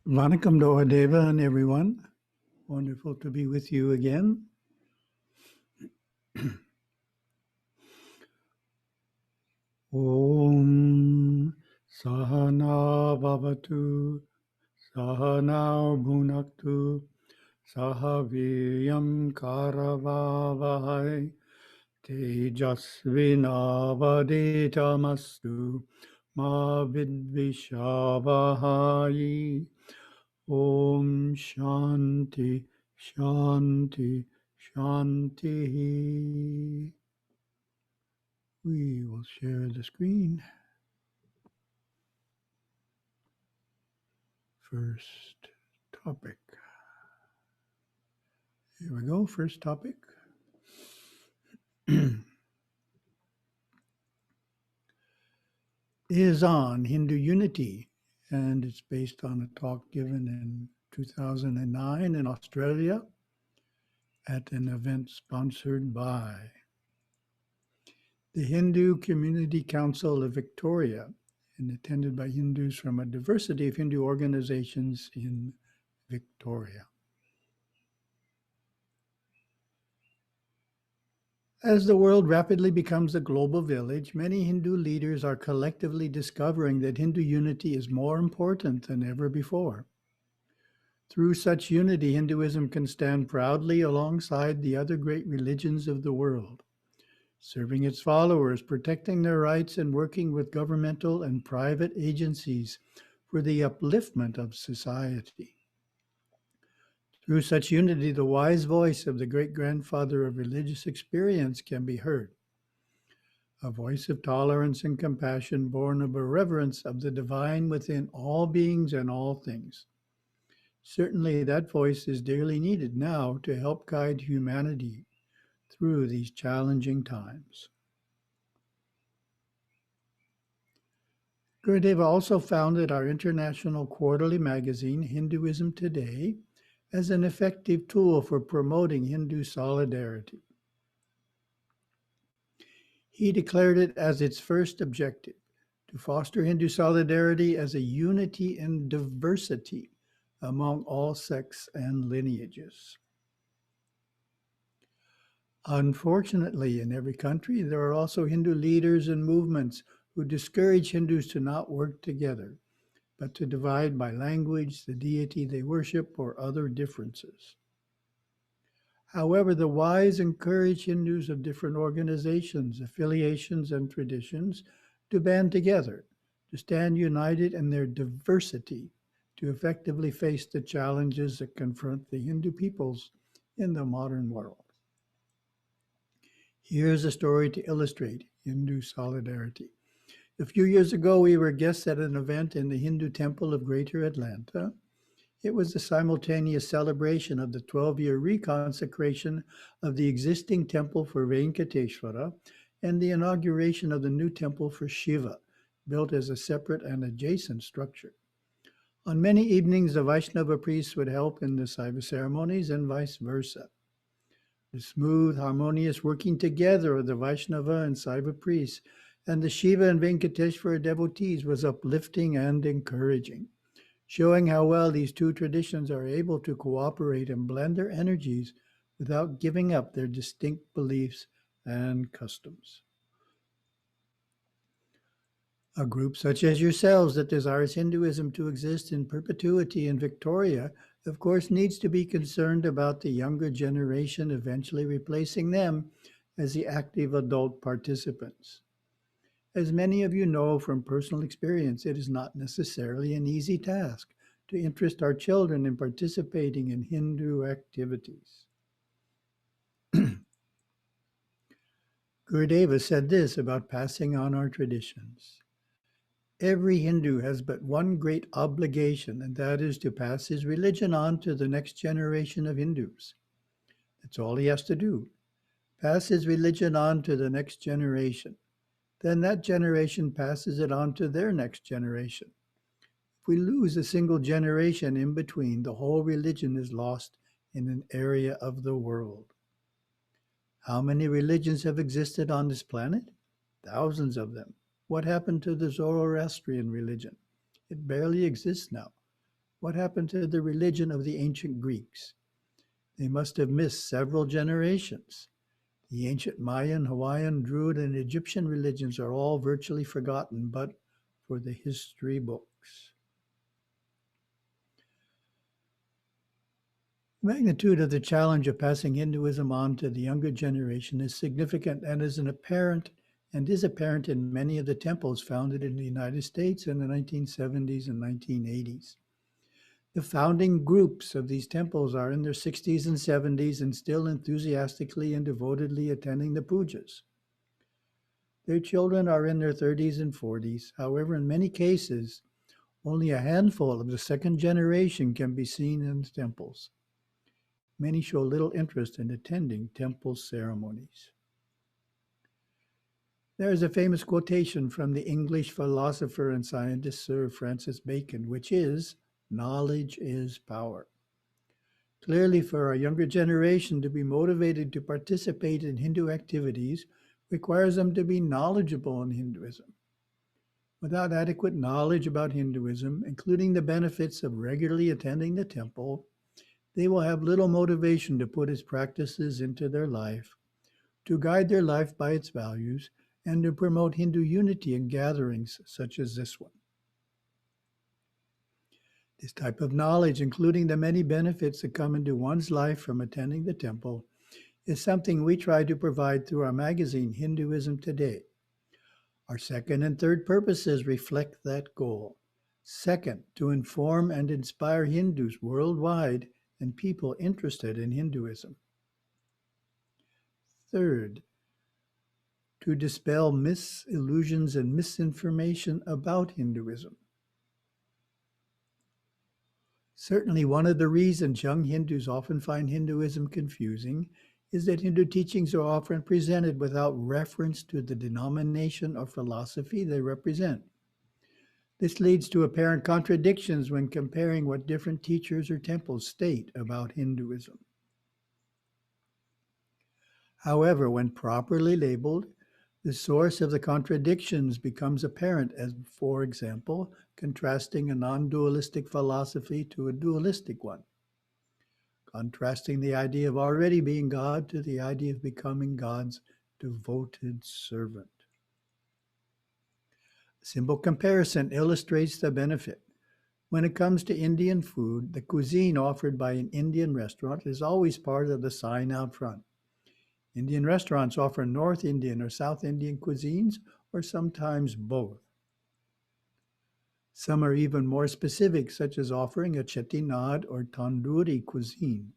Vanakkam Dohadeva and everyone. Wonderful to be with you again. Om Sahana Bhavatu Sahana Bhunaktu Sahaviyam Karavavahai Tejasvinavaditamastu Ma Vidvishavahai. Om Shanti Shanti Shanti. We will share the screen. First topic. Here we go. First topic. Is on Hindu unity, and it's based on a talk given in 2009 in Australia at an event sponsored by the Hindu Community Council of Victoria and attended by Hindus from a diversity of Hindu organizations in Victoria. As the world rapidly becomes a global village, many Hindu leaders are collectively discovering that Hindu unity is more important than ever before. Through such unity, Hinduism can stand proudly alongside the other great religions of the world, serving its followers, protecting their rights, and working with governmental and private agencies for the upliftment of society. Through such unity, the wise voice of the great-grandfather of religious experience can be heard, a voice of tolerance and compassion born of a reverence of the divine within all beings and all things. Certainly, that voice is dearly needed now to help guide humanity through these challenging times. Gurudeva also founded our international quarterly magazine, Hinduism Today, as an effective tool for promoting Hindu solidarity. He declared it as its first objective to foster Hindu solidarity as a unity in diversity among all sects and lineages. Unfortunately, in every country, there are also Hindu leaders and movements who discourage Hindus to not work together, but to divide by language, the deity they worship, or other differences. However, the wise encourage Hindus of different organizations, affiliations, and traditions to band together, to stand united in their diversity, to effectively face the challenges that confront the Hindu peoples in the modern world. Here's a story to illustrate Hindu solidarity. A few years ago, we were guests at an event in the Hindu Temple of Greater Atlanta. It was the simultaneous celebration of the 12-year reconsecration of the existing temple for Venkateshwara and the inauguration of the new temple for Shiva, built as a separate and adjacent structure. On many evenings, the Vaishnava priests would help in the Saiva ceremonies and vice versa. The smooth, harmonious working together of the Vaishnava and Saiva priests and the Shiva and Venkateshwara devotees was uplifting and encouraging, showing how well these two traditions are able to cooperate and blend their energies without giving up their distinct beliefs and customs. A group such as yourselves that desires Hinduism to exist in perpetuity in Victoria, of course, needs to be concerned about the younger generation eventually replacing them as the active adult participants. As many of you know from personal experience, it is not necessarily an easy task to interest our children in participating in Hindu activities. Gurudeva said this about passing on our traditions. Every Hindu has but one great obligation, and that is to pass his religion on to the next generation of Hindus. That's all he has to do. Pass his religion on to the next generation. Then that generation passes it on to their next generation. If we lose a single generation in between, the whole religion is lost in an area of the world. How many religions have existed on this planet? Thousands of them. What happened to the Zoroastrian religion? It barely exists now. What happened to the religion of the ancient Greeks? They must have missed several generations. The ancient Mayan, Hawaiian, Druid, and Egyptian religions are all virtually forgotten, but for the history books. The magnitude of the challenge of passing Hinduism on to the younger generation is significant and is apparent in many of the temples founded in the United States in the 1970s and 1980s. The founding groups of these temples are in their 60s and 70s and still enthusiastically and devotedly attending the pujas. Their children are in their 30s and 40s. However, in many cases, only a handful of the second generation can be seen in the temples. Many show little interest in attending temple ceremonies. There is a famous quotation from the English philosopher and scientist Sir Francis Bacon, which is, "Knowledge is power." Clearly, for our younger generation to be motivated to participate in Hindu activities requires them to be knowledgeable in Hinduism. Without adequate knowledge about Hinduism, including the benefits of regularly attending the temple, they will have little motivation to put its practices into their life, to guide their life by its values, and to promote Hindu unity in gatherings such as this one. This type of knowledge, including the many benefits that come into one's life from attending the temple, is something we try to provide through our magazine, Hinduism Today. Our second and third purposes reflect that goal. Second, to inform and inspire Hindus worldwide and people interested in Hinduism. Third, to dispel myths, illusions, and misinformation about Hinduism. Certainly, one of the reasons young Hindus often find Hinduism confusing is that Hindu teachings are often presented without reference to the denomination or philosophy they represent. This leads to apparent contradictions when comparing what different teachers or temples state about Hinduism. However, when properly labeled, the source of the contradictions becomes apparent as, for example, contrasting a non-dualistic philosophy to a dualistic one, contrasting the idea of already being God to the idea of becoming God's devoted servant. A simple comparison illustrates the benefit. When it comes to Indian food, the cuisine offered by an Indian restaurant is always part of the sign out front. Indian restaurants offer North Indian or South Indian cuisines, or sometimes both. Some are even more specific, such as offering a chettinad or tandoori cuisine.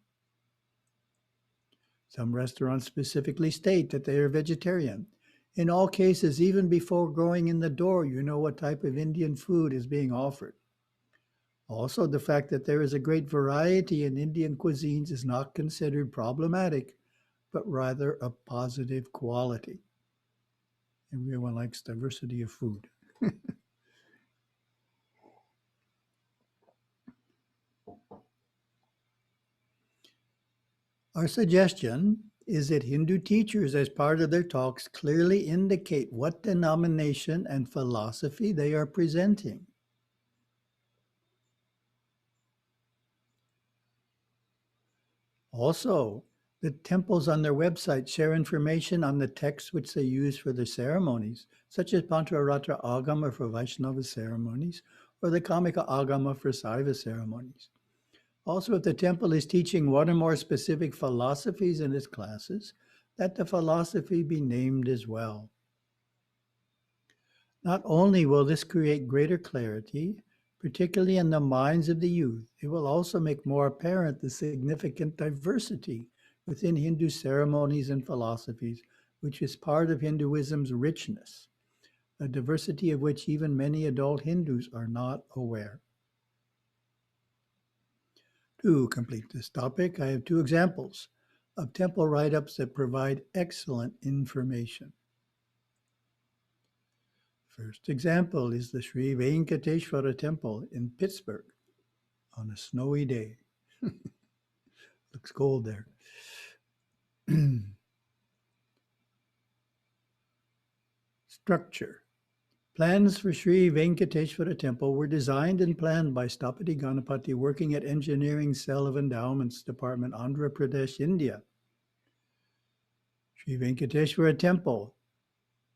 Some restaurants specifically state that they are vegetarian. In all cases, even before going in the door, you know what type of Indian food is being offered. Also, the fact that there is a great variety in Indian cuisines is not considered problematic, but rather a positive quality. Everyone likes diversity of food. Our suggestion is that Hindu teachers, as part of their talks, clearly indicate what denomination and philosophy they are presenting. Also, the temples on their website share information on the texts which they use for their ceremonies, such as Pancharatra Agama for Vaishnava ceremonies or the Kamika Agama for Saiva ceremonies. Also, if the temple is teaching one or more specific philosophies in its classes, let the philosophy be named as well. Not only will this create greater clarity, particularly in the minds of the youth, it will also make more apparent the significant diversity within Hindu ceremonies and philosophies, which is part of Hinduism's richness, a diversity of which even many adult Hindus are not aware. To complete this topic, I have two examples of temple write-ups that provide excellent information. First example is the Sri Venkateshwara Temple in Pittsburgh on a snowy day. Looks cold there. Structure. Plans for Sri Venkateshwara Temple were designed and planned by Stapati Ganapati working at Engineering Cell of Endowments Department, Andhra Pradesh, India. Sri Venkateshwara Temple,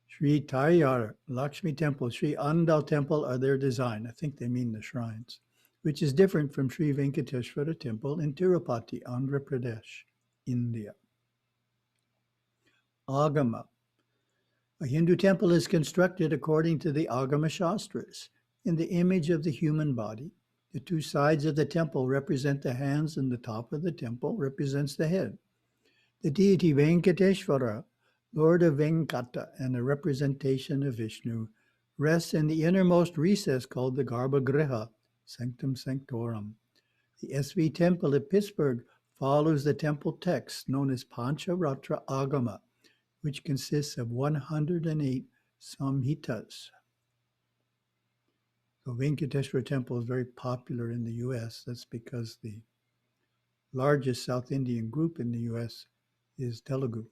Sri Tayar Lakshmi Temple, Sri Andal Temple are their design. I think they mean the shrines, which is different from Sri Venkateshwara Temple in Tirupati, Andhra Pradesh, India. Agama. A Hindu temple is constructed according to the Agama Shastras, in the image of the human body. The two sides of the temple represent the hands, and the top of the temple represents the head. The deity Venkateshwara, Lord of Venkata and a representation of Vishnu, rests in the innermost recess called the Garbhagriha, Sanctum Sanctorum. The SV Temple at Pittsburgh follows the temple text known as Pancharatra Agama, which consists of 108 samhitas. So Venkateshwara Temple is very popular in the U.S. That's because the largest South Indian group in the U.S. is Telugu.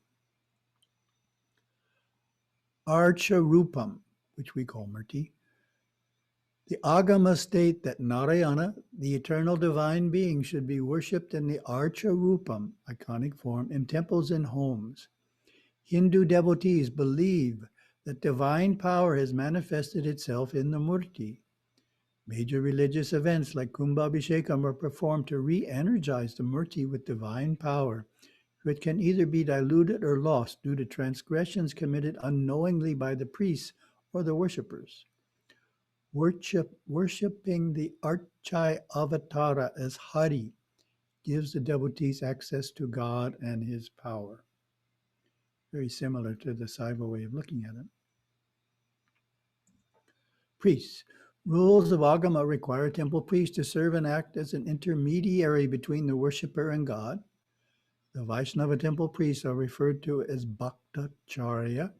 Archa-rupam, which we call Murti. The Agama state that Narayana, the eternal divine being, should be worshipped in the Archa-rupam, iconic form, in temples and homes. Hindu devotees believe that divine power has manifested itself in the Murti. Major religious events like Kumbhabhishekam are performed to re-energize the Murti with divine power, which can either be diluted or lost due to transgressions committed unknowingly by the priests or the worshippers. Worshipping the Archai Avatara as Hari gives the devotees access to God and his power. Very similar to the Saiva way of looking at it. Priests. Rules of Agama require temple priests to serve and act as an intermediary between the worshipper and God. The Vaishnava temple priests are referred to as Bhattacharya,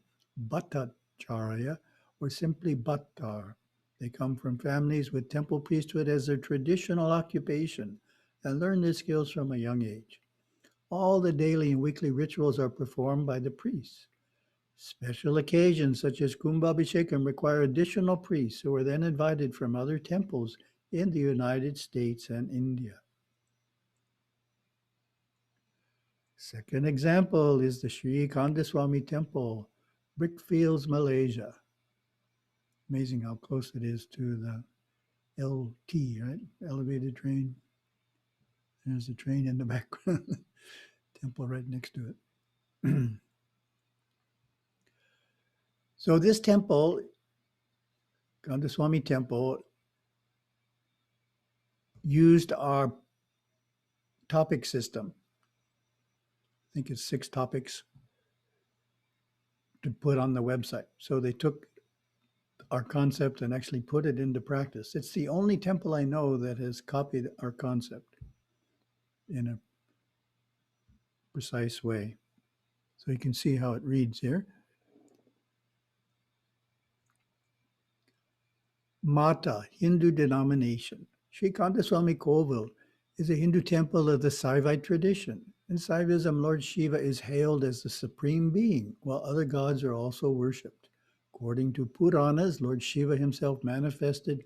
Bhattacharya, or simply Bhattar. They come from families with temple priesthood as their traditional occupation and learn their skills from a young age. All the daily and weekly rituals are performed by the priests. Special occasions such as Kumbhabhishekam require additional priests who are then invited from other temples in the United States and India. Second example is the Sri Kandaswamy Temple, Brickfields, Malaysia. Amazing how close it is to the LT, right? Elevated train. There's a train in the background. Temple right next to it. So this temple, Kandaswamy Temple, used our topic system. I think it's 6 topics to put on the website. So they took our concept and actually put it into practice. It's the only temple I know that has copied our concept in a precise way. So you can see how it reads here. Mata, Hindu denomination. Sri Kandaswamy Kovil is a Hindu temple of the Saivite tradition. In Saivism, Lord Shiva is hailed as the supreme being, while other gods are also worshipped. According to Puranas, Lord Shiva himself manifested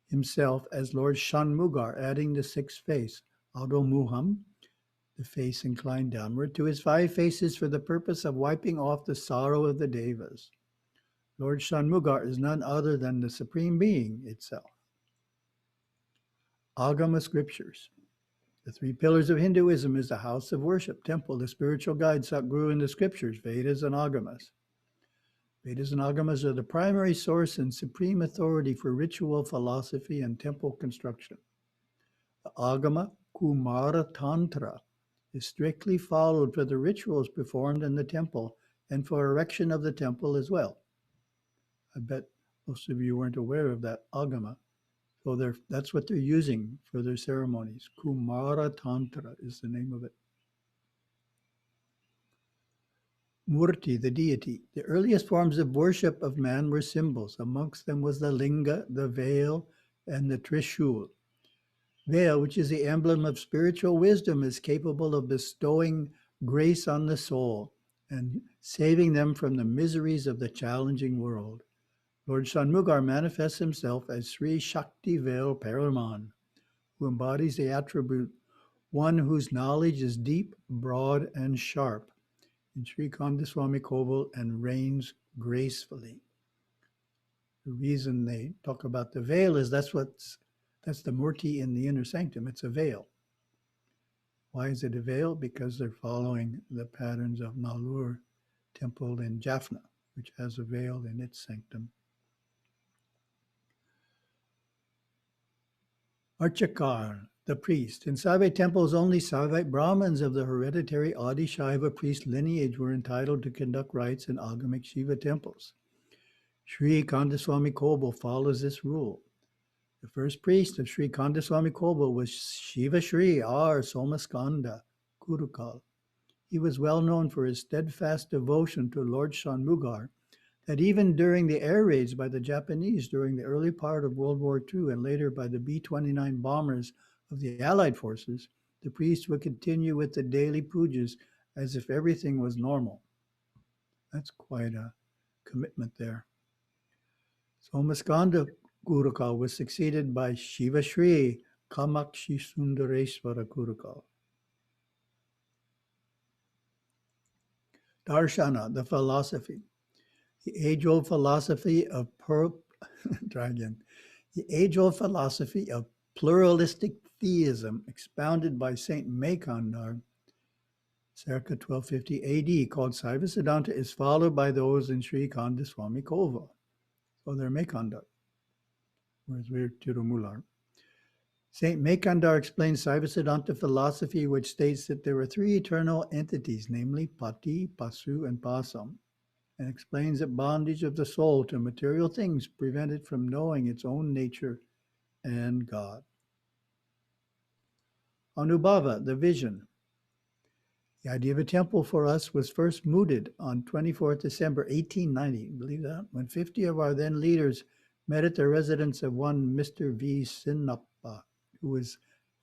himself as Lord Shanmugar, adding the 6th face, Adho Muham, the face inclined downward, to his 5 faces for the purpose of wiping off the sorrow of the Devas. Lord Shanmugar is none other than the Supreme Being itself. Agama Scriptures. The 3 pillars of Hinduism is the house of worship, temple, the spiritual guide, Satguru, and the scriptures, Vedas and Agamas. Vedas and Agamas are the primary source and supreme authority for ritual philosophy and temple construction. The Agama Kumara Tantra is strictly followed for the rituals performed in the temple and for erection of the temple as well. I bet most of you weren't aware of that Agama. So that's what they're using for their ceremonies. Kumara Tantra is the name of it. Murti, the deity. The earliest forms of worship of man were symbols. Amongst them was the linga, the veil, and the trishul. Veil, which is the emblem of spiritual wisdom, is capable of bestowing grace on the soul and saving them from the miseries of the challenging world. Lord Shanmugar manifests himself as Sri Shakti Vel Peruman, who embodies the attribute one whose knowledge is deep, broad, and sharp in Sri Kandaswami Koval and reigns gracefully. The reason they talk about the veil is that's the murti in the inner sanctum. It's a veil. Why is it a veil? Because they're following the patterns of Nallur temple in Jaffna, which has a veil in its sanctum. Archakar, the priest. In Saivite temples, only Saivite Brahmins of the hereditary Adi Shaiva priest lineage were entitled to conduct rites in Agamic Shiva temples. Sri Kandaswami Koval follows this rule. The first priest of Sri Kandaswami Koval was Shiva Shri R. Somaskanda Kurukal. He was well known for his steadfast devotion to Lord Shanmugar, that even during the air raids by the Japanese during the early part of World War II and later by the B-29 bombers of the Allied forces, the priest would continue with the daily pujas as if everything was normal. That's quite a commitment there. Somaskanda Kurukal was succeeded by Shiva Shri Kamakshi Sundareswara Kurukal. Darshana, the philosophy. The age-old philosophy of The age-old philosophy of pluralistic theism expounded by Saint Mekandar, circa 1250 AD, called Saiva Siddhanta, is followed by those in Sri Kandaswami Koval. So they're Mekandar, whereas we're Tirumular. Saint Mekandar explains Saiva Siddhanta philosophy, which states that there are three eternal entities, namely Pati, Pasu, and Pasam, and explains that bondage of the soul to material things prevent it from knowing its own nature and God. Anubhava, the vision. The idea of a temple for us was first mooted on 24th December 1890, believe that, when 50 of our then leaders met at the residence of one Mr. V. Sinnappa, who was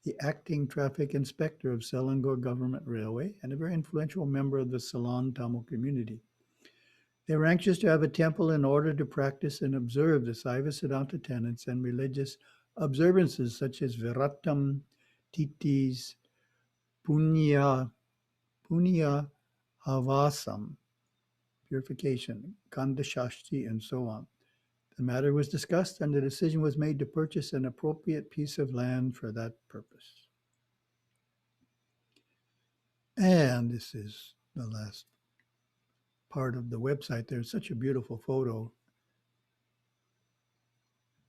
the acting traffic inspector of Selangor Government Railway and a very influential member of the Ceylon Tamil community. They were anxious to have a temple in order to practice and observe the Saiva Siddhanta tenets and religious observances such as Viratam, Titis, Punya Havasam, purification, Kandashashti, and so on. The matter was discussed and the decision was made to purchase an appropriate piece of land for that purpose. And this is the last part of the website. There's such a beautiful photo.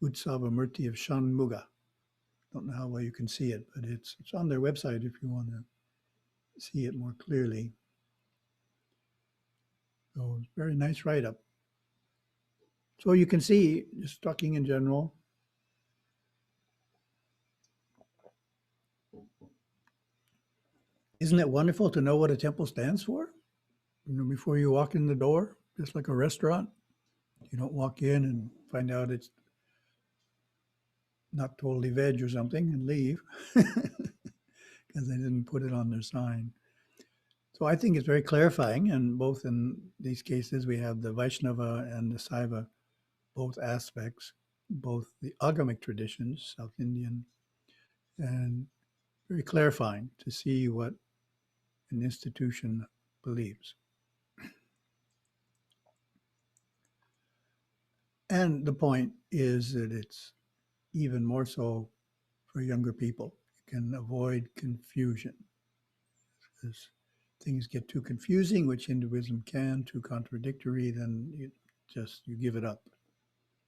Utsava Murti of Shanmuga. Don't know how well you can see it, but it's on their website if you want to see it more clearly. So very nice write-up. So you can see, just talking in general, isn't it wonderful to know what a temple stands for? You know, before you walk in the door, just like a restaurant, you don't walk in and find out it's not totally veg or something and leave because they didn't put it on their sign. So I think it's very clarifying, and both in these cases we have the Vaishnava and the Saiva, both aspects, both the Agamic traditions, South Indian, and very clarifying to see what an institution believes. And the point is that it's even more so for younger people. You can avoid confusion. Because things get too confusing, which Hinduism can, too contradictory, then you give it up.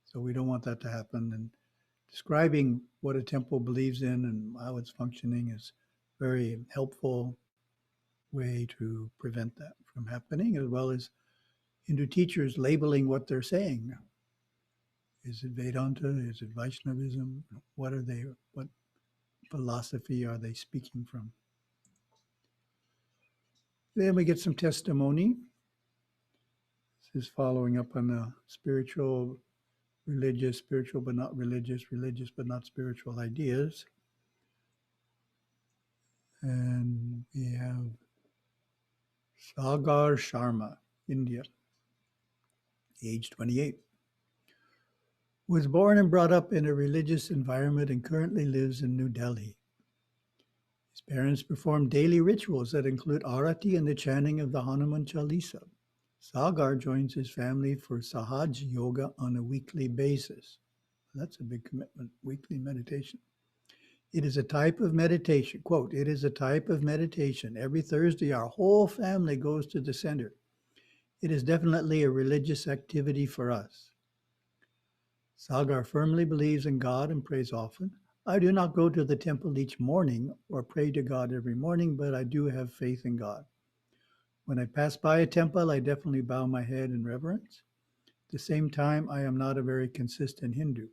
So we don't want that to happen. And describing what a temple believes in and how it's functioning is very helpful way to prevent that from happening, as well as Hindu teachers labeling what they're saying. Is it Vedanta? Is it Vaishnavism? What philosophy are they speaking from? Then we get some testimony. This is following up on the spiritual, religious, spiritual but not religious, religious but not spiritual ideas. And we have Sagar Sharma, India, age 28. Was born and brought up in a religious environment and currently lives in New Delhi. His parents perform daily rituals that include arati and the chanting of the Hanuman Chalisa. Sagar joins his family for Sahaj Yoga on a weekly basis. That's a big commitment, weekly meditation. It is a type of meditation. Quote, it is a type of meditation. Every Thursday, our whole family goes to the center. It is definitely a religious activity for us. Sagar firmly believes in God and prays often. I do not go to the temple each morning or pray to God every morning, but I do have faith in God. When I pass by a temple, I definitely bow my head in reverence. At the same time, I am not a very consistent Hindu.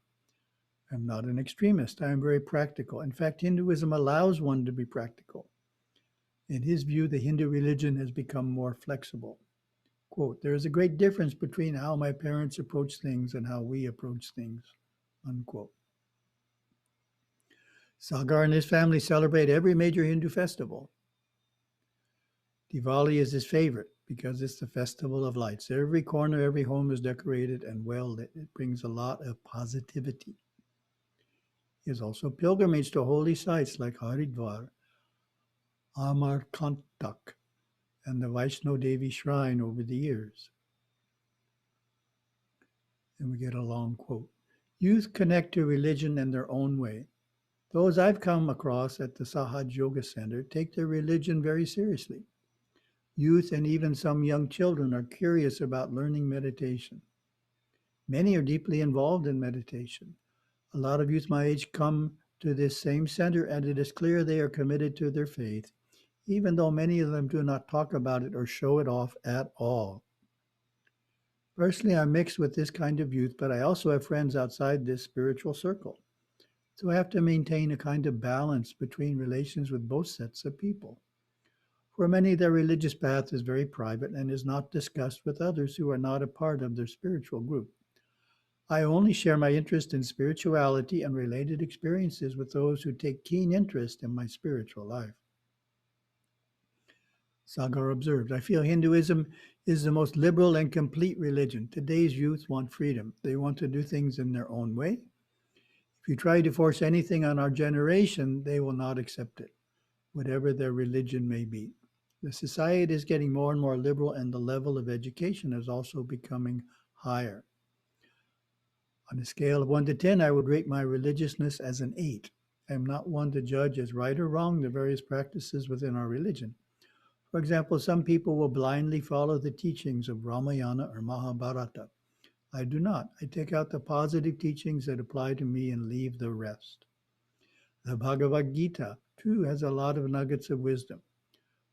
I am not an extremist. I am very practical. In fact, Hinduism allows one to be practical. In his view, the Hindu religion has become more flexible. Quote, there is a great difference between how my parents approach things and how we approach things, unquote. Sagar and his family celebrate every major Hindu festival. Diwali is his favorite because it's the festival of lights. Every corner, every home is decorated and well lit. It brings a lot of positivity. He has also pilgrimage to holy sites like Haridwar, Amarkantak, and the Vaishno Devi shrine over the years. And we get a long quote. Youth connect to religion in their own way. Those I've come across at the Sahaj Yoga Center take their religion very seriously. Youth and even some young children are curious about learning meditation. Many are deeply involved in meditation. A lot of youth my age come to this same center, and it is clear they are committed to their faith, even though many of them do not talk about it or show it off at all. Personally, I'm mixed with this kind of youth, but I also have friends outside this spiritual circle. So I have to maintain a kind of balance between relations with both sets of people. For many, their religious path is very private and is not discussed with others who are not a part of their spiritual group. I only share my interest in spirituality and related experiences with those who take keen interest in my spiritual life. Sagar observed, I feel Hinduism is the most liberal and complete religion. Today's youth want freedom. They want to do things in their own way. If you try to force anything on our generation, they will not accept it, whatever their religion may be. The society is getting more and more liberal, and the level of education is also becoming higher. On a scale of 1 to 10, I would rate my religiousness as an 8. I am not one to judge as right or wrong the various practices within our religion. For example, some people will blindly follow the teachings of Ramayana or Mahabharata. I do not. I take out the positive teachings that apply to me and leave the rest. The Bhagavad Gita, too, has a lot of nuggets of wisdom.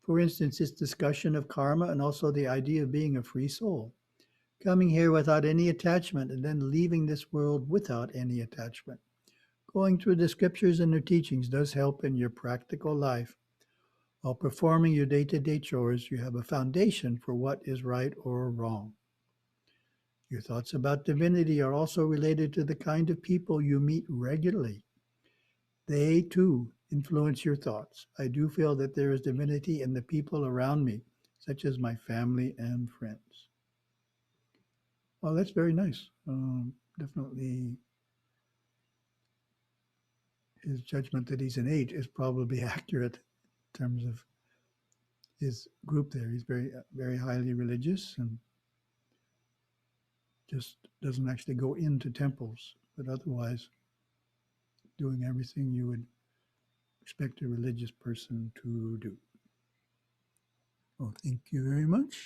For instance, its discussion of karma and also the idea of being a free soul, coming here without any attachment and then leaving this world without any attachment. Going through the scriptures and their teachings does help in your practical life. While performing your day-to-day chores, you have a foundation for what is right or wrong. Your thoughts about divinity are also related to the kind of people you meet regularly. They, too, influence your thoughts. I do feel that there is divinity in the people around me, such as my family and friends. Well, that's very nice. Definitely his judgment that he's an 8 is probably accurate in terms of his group there. He's very, very highly religious and just doesn't actually go into temples, but otherwise doing everything you would expect a religious person to do. Well, thank you very much.